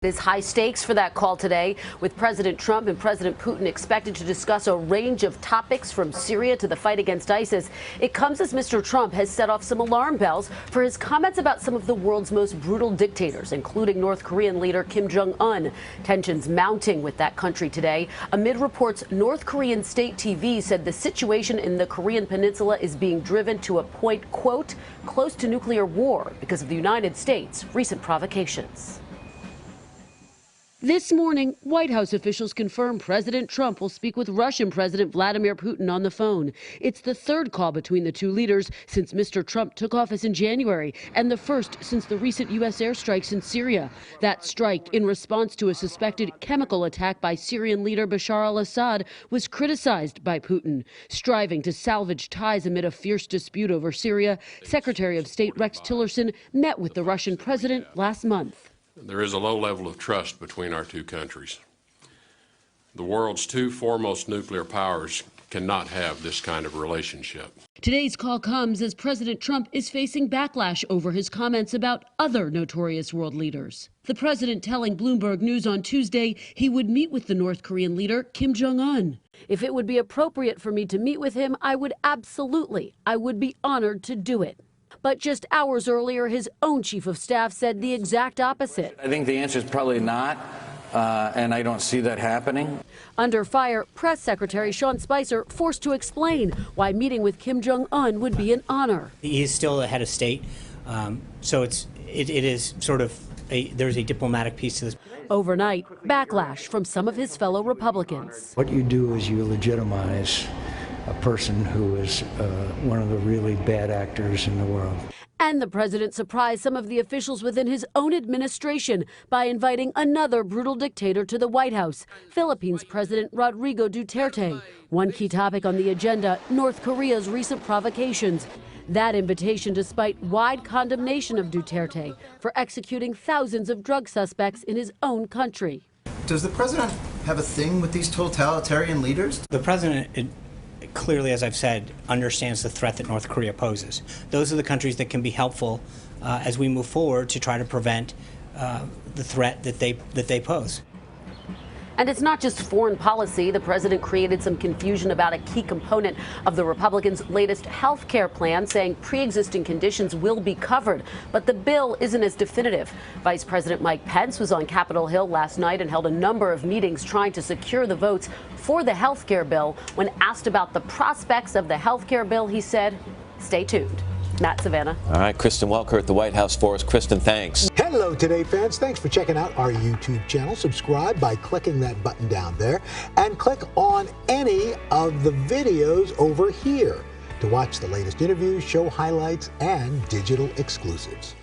It is high stakes for that call today, with President Trump and President Putin expected to discuss a range of topics from Syria to the fight against ISIS. It comes as Mr. Trump has set off some alarm bells for his comments about some of the world's most brutal dictators, including North Korean leader Kim Jong-un. Tensions mounting with that country today amid reports North Korean state TV said the situation in the Korean peninsula is being driven to a point, quote, close to nuclear war because of the United States' recent provocations. This morning, White House officials confirm President Trump will speak with Russian President Vladimir Putin on the phone. It's the third call between the two leaders since Mr. Trump took office in January, and the first since the recent U.S. airstrikes in Syria. That strike, in response to a suspected chemical attack by Syrian leader Bashar al-Assad, was criticized by Putin. Striving to salvage ties amid a fierce dispute over Syria, Secretary of State Rex Tillerson met with the Russian president last month. There is a low level of trust between our two countries. The world's two foremost nuclear powers cannot have this kind of relationship. Today's call comes as President Trump is facing backlash over his comments about other notorious world leaders. The president telling Bloomberg News on Tuesday he would meet with the North Korean leader Kim Jong-un. If it would be appropriate for me to meet with him, I would be honored to do it. But just hours earlier, his own chief of staff said the exact opposite. I think the answer is probably not, and I don't see that happening. Under fire, Press Secretary Sean Spicer forced to explain why meeting with Kim Jong-un would be an honor. He is still the head of state, so it is sort of there's a diplomatic piece to this. Overnight, backlash from some of his fellow Republicans. What you do is you legitimize a person who is one of the really bad actors in the world. And the president surprised some of the officials within his own administration by inviting another brutal dictator to the White House, Philippines President Rodrigo Duterte. One key topic on the agenda, North Korea's recent provocations. That invitation despite wide condemnation of Duterte for executing thousands of drug suspects in his own country. Does the president have a thing with these totalitarian leaders? The president clearly, as I've said, understands the threat that North Korea poses. Those are the countries that can be helpful as we move forward to try to prevent the threat that they pose. And it's not just foreign policy. The president created some confusion about a key component of the Republicans' latest health care plan, saying pre-existing conditions will be covered. But the bill isn't as definitive. Vice President Mike Pence was on Capitol Hill last night and held a number of meetings trying to secure the votes for the health care bill. When asked about the prospects of the health care bill, he said, stay tuned. Matt, Savannah. All right, Kristen Welker at the White House for us. Kristen, thanks. Hello, Today fans. Thanks for checking out our YouTube channel. Subscribe by clicking that button down there and click on any of the videos over here to watch the latest interviews, show highlights, and digital exclusives.